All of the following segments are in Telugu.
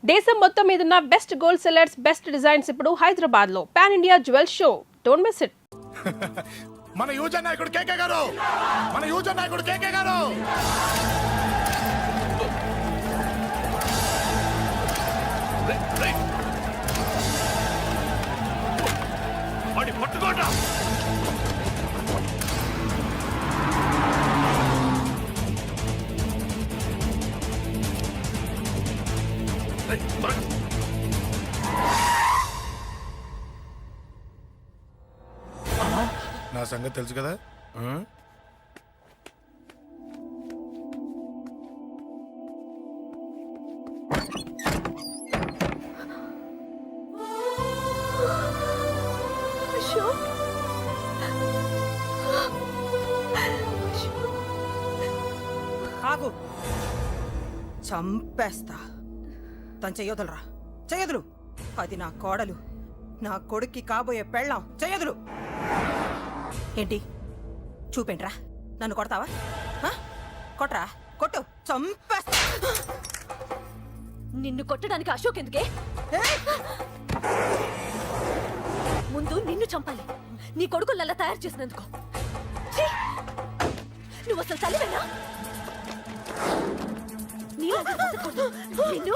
దేశం మొత్తం మీదున్న best gold sellers best designs ఇప్పుడు హైదరాబాద్ లో pan India jewel show. Don't miss it. మన యువజన నాయకుడు కేకే గారు, మన యువజన నాయకుడు కేకే గారు. పట్టుకోండి. నా సంగతి తెలుసు కదా. ఆగు, చంపేస్తా. తను చెయ్యొదలరా, చెయ్యదులు. అది నా కోడలు, నా కొడుక్కి కాబోయే పెళ్ళాం. చెయ్యదులు. ఏంటి చూపేంట్రా? నన్ను కొడతావా? కొట్రా, కొట్టు, చంపేస్తా. నిన్ను కొట్టడానికి అశోక్ ఎందుకే? ముందు నిన్ను చంపాలి, నీ కొడుకులలా తయారు చేసినందుకు. నువ్వు అసలు తల్లివేనా? నిన్ను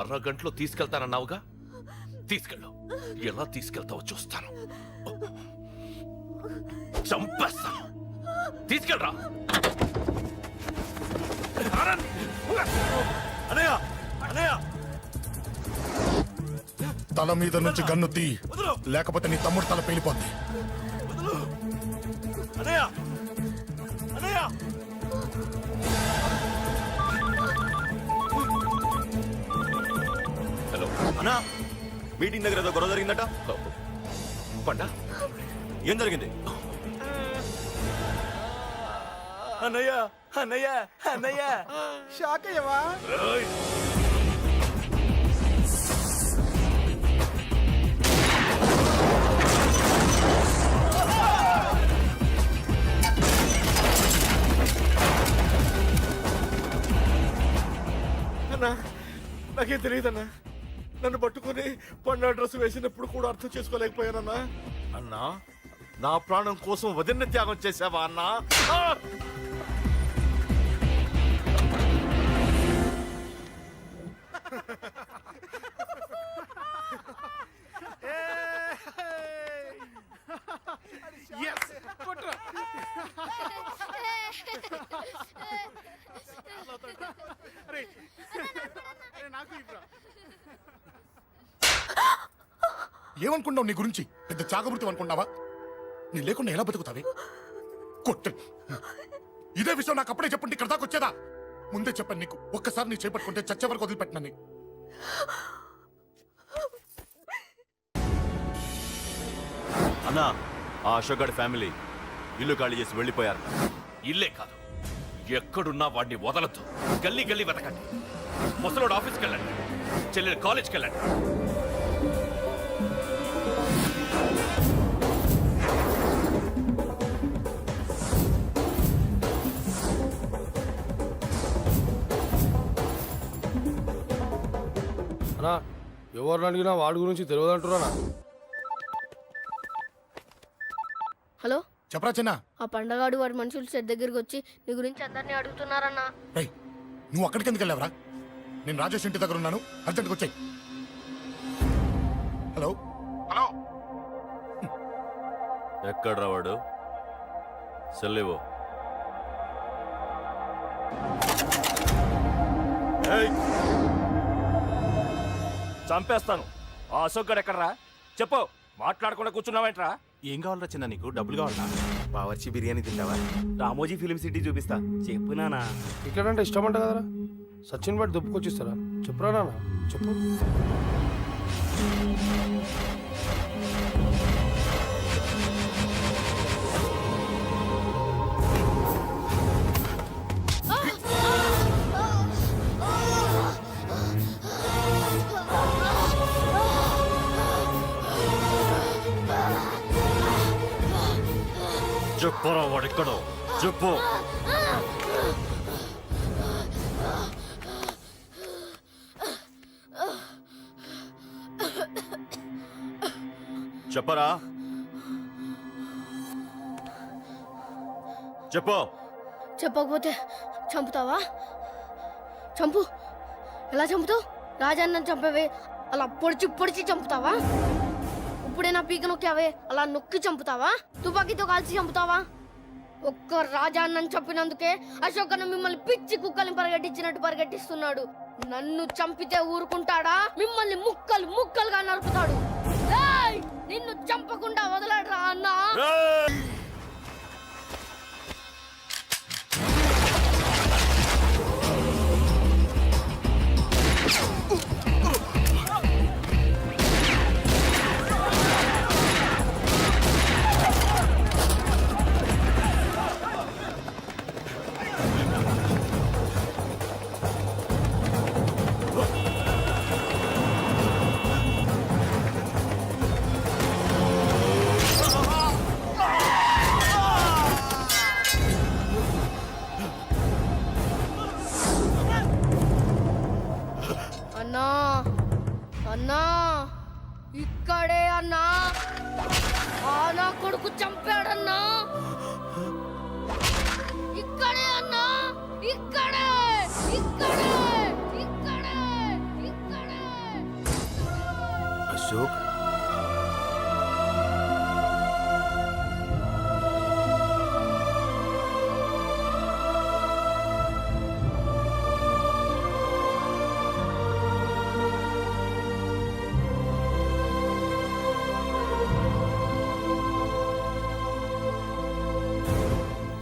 అరగంటలో తీసుకెళ్తానన్నావుగా, తీసుకెళ్ళు. ఎలా తీసుకెళ్తావో చూస్తాను. చంపేస్తాను. తీసుకెళ్ళరా. తల మీద నుంచి గన్ను తీ, లేకపోతే నీ తమ్ముడు తల పేలిపోద్ది. హలో అన్నా, మీటింగ్ దగ్గర ఏదో గొడవ జరిగిందట. పండా, ఏం జరిగింది? అన్నయ్య, అన్నయ్య, అన్నయ్య, షాక్ అయ్యవా? అన్నా, నాకేం తెలియదన్నా. నన్ను పట్టుకుని పండు డ్రెస్ వేసినప్పుడు కూడా అర్థం చేసుకోలేకపోయానన్నా. అన్నా, నా ప్రాణం కోసం వదిన త్యాగం చేసావా అన్నా? ఏమనుకున్నావు? నీ గురించి పెద్ద చాగబుర్తి అనుకున్నావా? నీ లేకుండా ఎలా బతుకుతావే? కొట్టు. ఇదే విషయం నాకు అప్పుడే చెప్పండి, ఇక్కడ దాకా వచ్చేదా? ముందే చెప్పండి నీకు. ఒక్కసారి నీ చేపట్టుకుంటే చచ్చే వరకు వదిలిపెట్టినని. అన్నా, ఆ అశోక్ గారి ఫ్యామిలీ ఇల్లు ఖాళీ చేసి వెళ్ళిపోయారు. ఇల్లే కాదు, ఎక్కడున్నా వాడిని వదలద్దు. గల్లీ గల్లీ వెతకండి. ముసలోడు ఆఫీస్కి వెళ్ళండి, చెల్లెలు కాలేజ్కి వెళ్ళండి. అన్నా, ఎవరిని అడిగినా వాడి గురించి తెలియదంటున్నా. హలో, చెప్పరా చిన్న. ఆ పండగాడు వాడి మనుషులు సెట్ దగ్గరికి వచ్చి నీ గురించి అందరినీ అడుగుతున్నారన్నా. రేయ్, నువ్వు అక్కడికి ఎందుకు వెళ్ళావరా? నేను రాజేష్ ఇంటి దగ్గర ఉన్నాను, అర్జెంట్గా వచ్చాయి. Hello hello. ఎక్కడ్రా వాడు? సెల్లివో. చంపేస్తాను. ఆ అశోక్ గడు ఎక్కడ్రా? చెప్పు. మాట్లాడకుండా కూర్చున్నావేంట్రా? ఏం కావాలరా చిన్న? నీకు డబ్బులు కావాలా? బావర్చి బిర్యానీ తింటావా? రామోజీ ఫిలిం సిటీ చూపిస్తా. చెప్పు నానా. క్రికెట్ అంటే ఇష్టం అంట కదరా, సచిన్ బట్టి దుప్పుకొచ్చిస్తారా? చెప్పురా నాన్న, చెప్పు. చెప్పరా వాడెక్కడో చెప్పు. చెప్పరా, చెప్పు. చెప్పకపోతే చంపుతావా? చంపు. ఎలా చంపుతావు? రాజాన్నని చంపవే అలా పొడిచి పొడిచి చంపుతావా? ఇప్పుడే నా పీక నొక్కావే అలా నొక్కి చంపుతావా? తుపాకీతో కాల్చి చంపుతావా? ఒక్క రాజాన్నని చంపినందుకే అశోక్ అన్న మిమ్మల్ని పిచ్చి కుక్కల్ని పరిగెట్టించినట్టు పరిగెట్టిస్తున్నాడు. నన్ను చంపితే ఊరుకుంటాడా? మిమ్మల్ని ముక్కలు ముక్కలుగా నరుకుతాడు. ఏయ్! నిన్ను చంపకుండా వదలడరా అన్న. అన్నా అన్నా ఇక్కడే అన్నా. నా కొడుకు చంపాడన్నా. ఇక్కడే అన్నా, ఇక్కడే ఇక్కడే ఇక్కడే ఇక్కడే. అశోక్,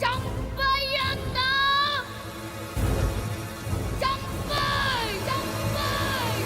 చంపయ్యన్నా. చంపయ్ చంపయ్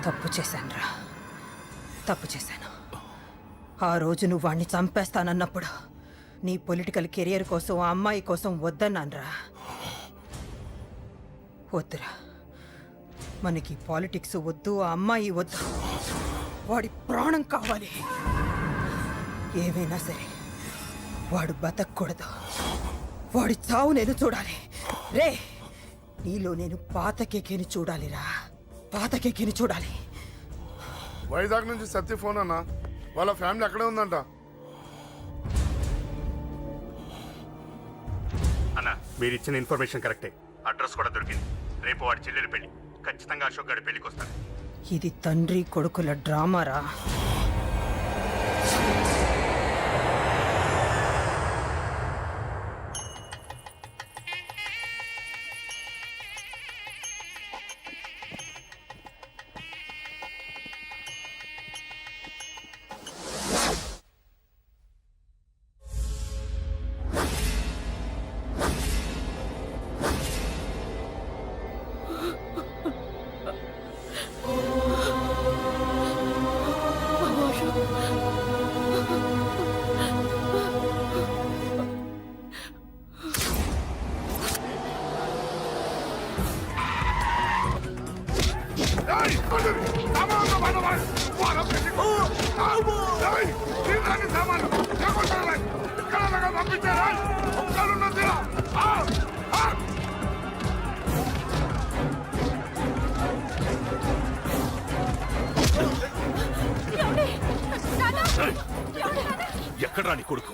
తప్పు చేశానురా, తప్పు చేశాను. ఆ రోజు నువ్వు వాణ్ణి చంపేస్తానన్నప్పుడు నీ పొలిటికల్ కెరియర్ కోసం ఆ అమ్మాయి కోసం వద్దన్నానురా. వద్దురా, మనకి పాలిటిక్స్ వద్దు, ఆ అమ్మాయి వద్దు. వాడి ప్రాణం కావాలి. ఏమైనా సరే వాడు బతకూడదు. వాడి చావు నేను చూడాలి. రే, నీలో నేను పాత కేకేని చూడాలిరా, పాత కేకేని చూడాలి. వైజాగ్ నుంచి సత్య ఫోన్ అన్న, వాళ్ళ ఫ్యామిలీ అక్కడే ఉందంట. అన్న, మీరు ఇచ్చిన ఇన్ఫర్మేషన్ కరెక్టే. అడ్రస్ కూడా దొరికింది. రేపు వాడి చెల్లెలి పెళ్లి. ఖచ్చితంగా అశోక్ గారి పెళ్లికి వస్తాను. ఇది తండ్రి కొడుకుల డ్రామారా. బాబు అశోక్. ఎక్కడ్రా నీ కొడుకు?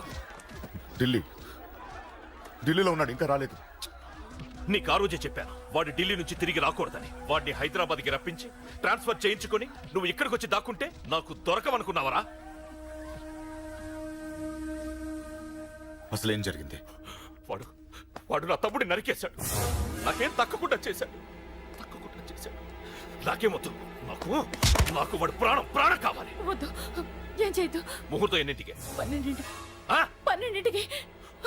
ఢిల్లీలో ఉన్నాడు, ఇంకా రాలేదు. నీకు ఆ రోజే చెప్పాను వాడు ఢిల్లీ నుంచి తిరిగి రాకూడదని. వాడిని హైదరాబాద్కి రప్పించి ట్రాన్స్ఫర్ చేయించుకొని నువ్వు ఇక్కడికి వచ్చి దాక్కుంటే నాకు దొరకవనుకున్నావరా? అసలేం జరిగింది? వాడు నా తమ్ముడిని నరికేశాడు. నాకేం తక్కకుండా చేశాడు. నాకేమొద్దు. నాకు వాడు ప్రాణం కావాలి. వద్దు, ఏం చేయొద్దు. ముహూర్తం ఎన్నింటికి? 12ంటికి. ఆ? 12ంటికి.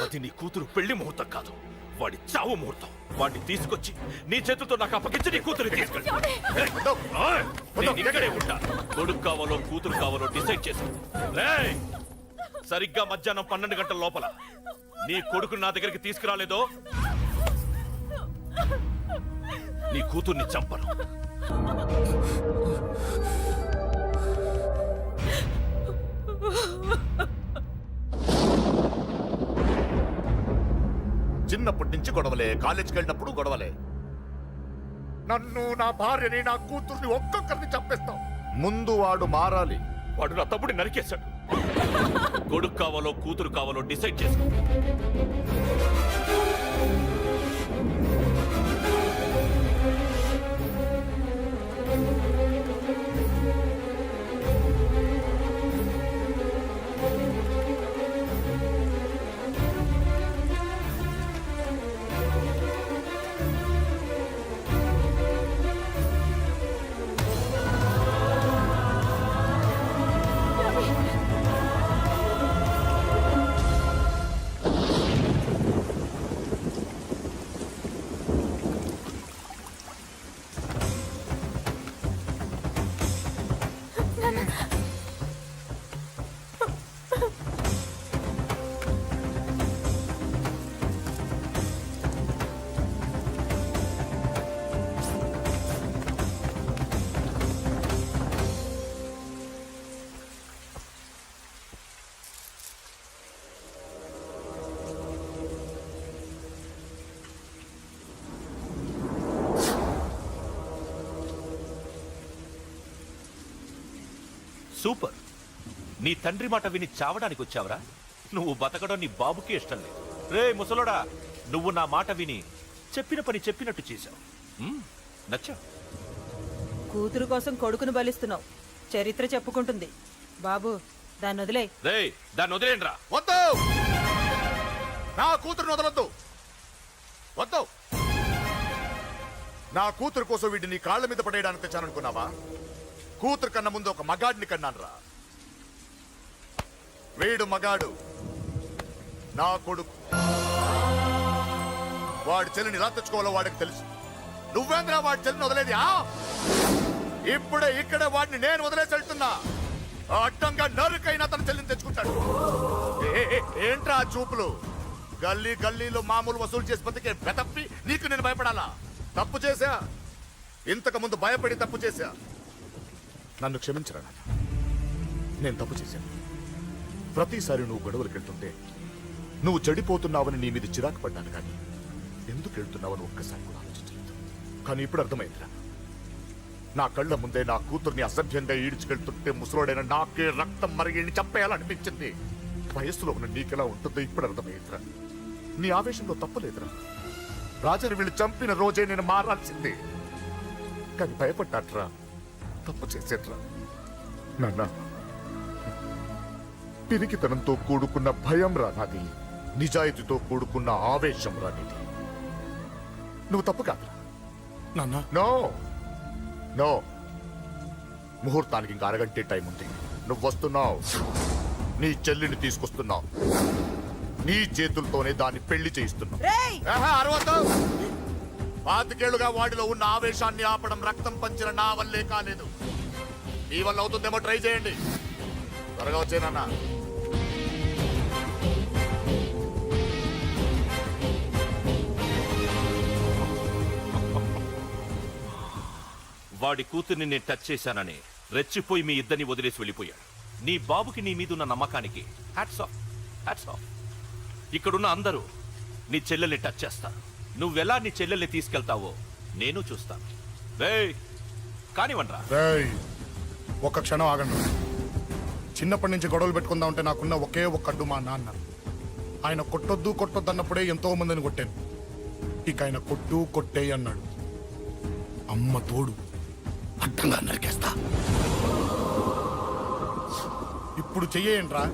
అది నీ కూతురు పెళ్లి ముహూర్తం కాదు, వాడి చావు ముహూర్తం. వాడిని తీసుకొచ్చి నీ చేతులతో నాకు అప్పగించి నీ కూతురు తీసుకెళ్ళి. నేను ఇక్కడే ఉంటా. కొడుకు కావాలో కూతురు కావాలో డిసైడ్ చేసి సరిగ్గా మధ్యాహ్నం 12 గంటల లోపల నీ కొడుకు నా దగ్గరికి తీసుకురాలేదో నీ కూతుర్ని చంపను. చిన్నప్పటి నుంచి గొడవలే, కాలేజీకి వెళ్ళినప్పుడు గొడవలే. నన్ను, నా భార్యని, నా కూతుర్ని ఒక్కొక్కరిని చంపేస్తాం. ముందు వాడు మారాలి. వాడు నా తమ్ముడిని నరికేశాడు. కొడుకు కావాలో కూతురు కావాలో డిసైడ్ చేసుకో. సూపర్. నీ తండ్రి మాట విని చావడానికి వచ్చావరా? నువ్వు బతకడం నీ బాబుకి ఇష్టం లేదు. రే ముసలోడా, నువ్వు నా మాట విని చెప్పిన పని చెప్పినట్టు చేశావు. నచ్చా? కూతురు కోసం కొడుకును బలిస్తున్నావు. చరిత్ర చెప్పుకుంటుంది. బాబు, దాన్ని వదిలే. రే దాన్ని వదిలేండ్రా. వద్దు, నా కూతురుని వదలొద్దు. వద్దు. నా కూతురు కోసం వీడిని నీ కాళ్ళ మీద పడేయడానికి తెచ్చాననుకున్నావా? కూతురు కన్నా ముందు ఒక మగాడిని కన్నానురా. వీడు మగాడు, నా కొడుకు. వాడి చెల్లిని ఎలా తెచ్చుకోవాలో వాడికి తెలుసు. నువ్వేంద్రా వాడి చెల్లిని వదిలేది? ఇప్పుడే ఇక్కడే వాడిని నేను వదిలేసి వెళ్తున్నా. అడ్డంగా నరుకైనా తన చెల్లిని తెచ్చుకుంటాడు. ఏంట్రా ఆ చూపులు? గల్లీ గల్లీలో మామూలు వసూలు చేసి బతికే బెతప్పి నీకు నేను భయపడాలా? తప్పు చేశా, ఇంతకు ముందు భయపడి తప్పు చేశా. నన్ను క్షమించరా నాన్న, నేను తప్పు చేశాను. ప్రతిసారి నువ్వు గొడవలకు వెళ్తుంటే నువ్వు చెడిపోతున్నావని నీ మీద చిరాకు పడ్డాను, కానీ ఎందుకు వెళ్తున్నావని ఒక్కసారి కూడా ఆలోచించలేదు. కానీ ఇప్పుడు అర్థమైందిరా, నా కళ్ళ ముందే నా కూతుర్ని అసభ్యంగా ఈడ్చుకెళ్తుంటే ముసలోడైన నాకే రక్తం మరిగి చంపేయాలనిపించింది. వయస్సులో ఉన్న నీకెలా ఉంటుందో ఇప్పుడు అర్థమైందిరా. నీ ఆవేశంలో తప్పలేదురా. రాజాని వీళ్ళు చంపిన రోజే నేను మారాల్సిందే, కానీ భయపడ్డాట్రా, తప్పు చేసేట్రా. నాన్న, పిరికితనంతో కూడుకున్న భయం రా నాది, నిజాయితీతో కూడుకున్న ఆవేశం రా నీది. నువ్వు తప్పు కాదురా నాన్న. నో నో, ముహూర్తానికి ఇంకా అరగంటే టైం ఉంది. నువ్వు వస్తున్నావు, నీ చెల్లిని తీసుకొస్తున్నావు, నీ చేతులతోనే దాన్ని పెళ్లి చేయిస్తున్నావు. అరవద్దు. 25 ఏళ్లుగా వాడిలో ఉన్న ఆవేశాన్ని ఆపడం రక్తం పంచిన నా వల్లే కాలేదు. నీ వల్ల అవుతుందేమో ట్రై చేయండి. త్వరగా వచ్చేనన్నా. వాడి కూతుర్ని నేను టచ్ చేశానని రెచ్చిపోయి మీ ఇద్దరిని వదిలేసి వెళ్ళిపోయాడు. నీ బాబుకి నీ మీద ఉన్న నమ్మకానికి హ్యాట్స్ ఆఫ్, హ్యాట్స్ ఆఫ్. ఇక్కడున్న అందరూ నీ చెల్లెల్ని టచ్ చేస్తారు. నువ్వెలా నీ చెల్లెల్ని తీసుకెళ్తావో నేను చూస్తాను. కానివ్వండ్రా. ఒక్క క్షణం ఆగండి. చిన్నప్పటి నుంచి గొడవలు పెట్టుకుందాం అంటే నాకున్న ఒకే ఒక్క అడ్డు మా నాన్న. ఆయన కొట్టొద్దు కొట్టొద్దు అన్నప్పుడే ఎంతో మందిని కొట్టాను. ఇక ఆయన కొట్టు కొట్టే అన్నాడు. అమ్మ తోడు అడ్డంగా నరికేస్తా. ఇప్పుడు చెయ్యేంట్రా?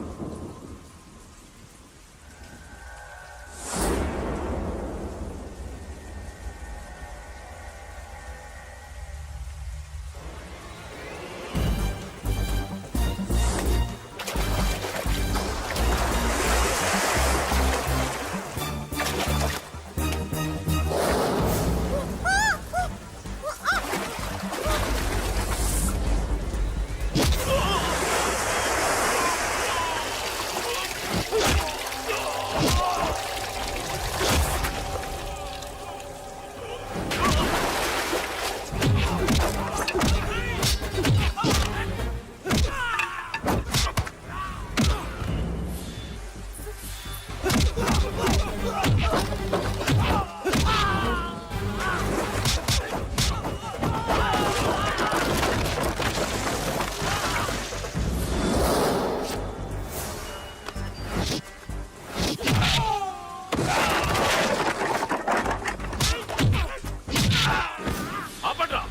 ఆపండ్రా.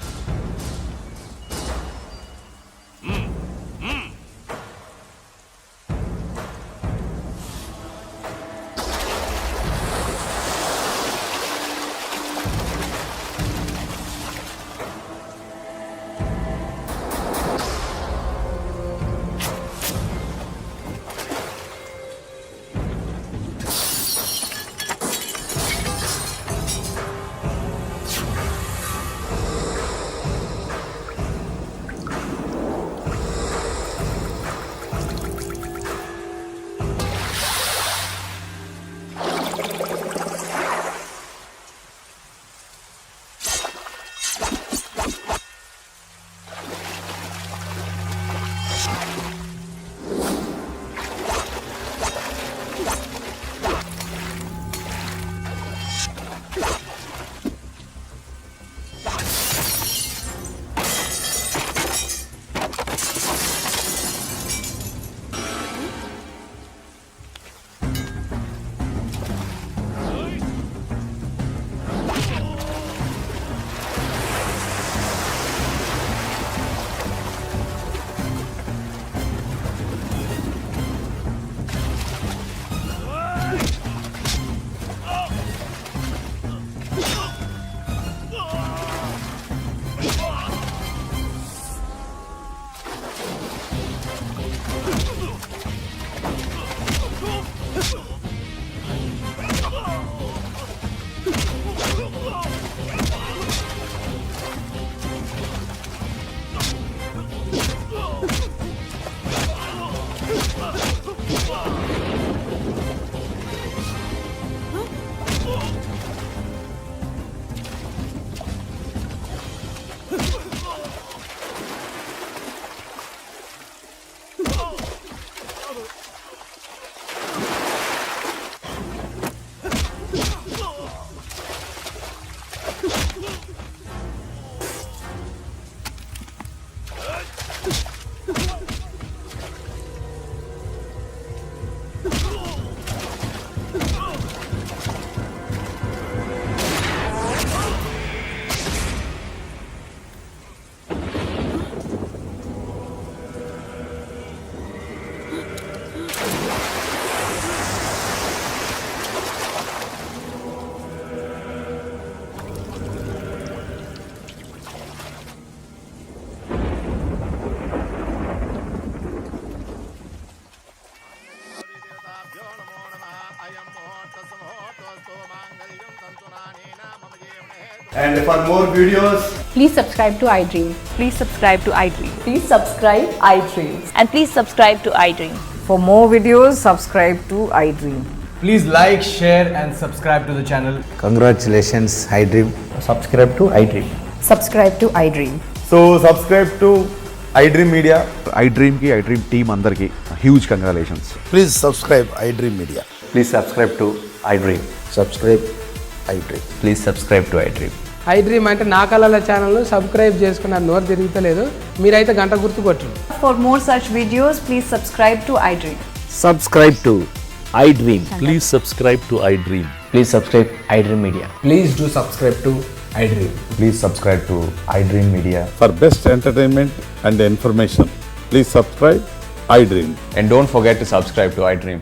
And for more videos, Please subscribe to iDream. Please subscribe to iDream. Please subscribe iDream. And please subscribe to iDream. For more videos, subscribe to iDream. Please like, share, and subscribe to the channel. Congratulations, iDream. subscribe to iDream. Subscribe to iDream. So subscribe to iDream Media. iDream ki iDream team andarki huge congratulations. Please subscribe iDream Media. Please subscribe to iDream. Subscribe iDream. Please subscribe to iDream. I dream అంటే నా కళల ఛానల్ సబ్స్క్రైబ్ చేసుకున్న నోరు తిరుగుతలేదు. మీరైతే గంట గుర్తు కొట్టు. For more such videos, please subscribe to iDream. Subscribe to iDream. Please subscribe to iDream. Please subscribe iDream Media. Please do subscribe to iDream. Please subscribe to iDream Media. For best entertainment and information, please subscribe iDream. And don't forget to subscribe to iDream.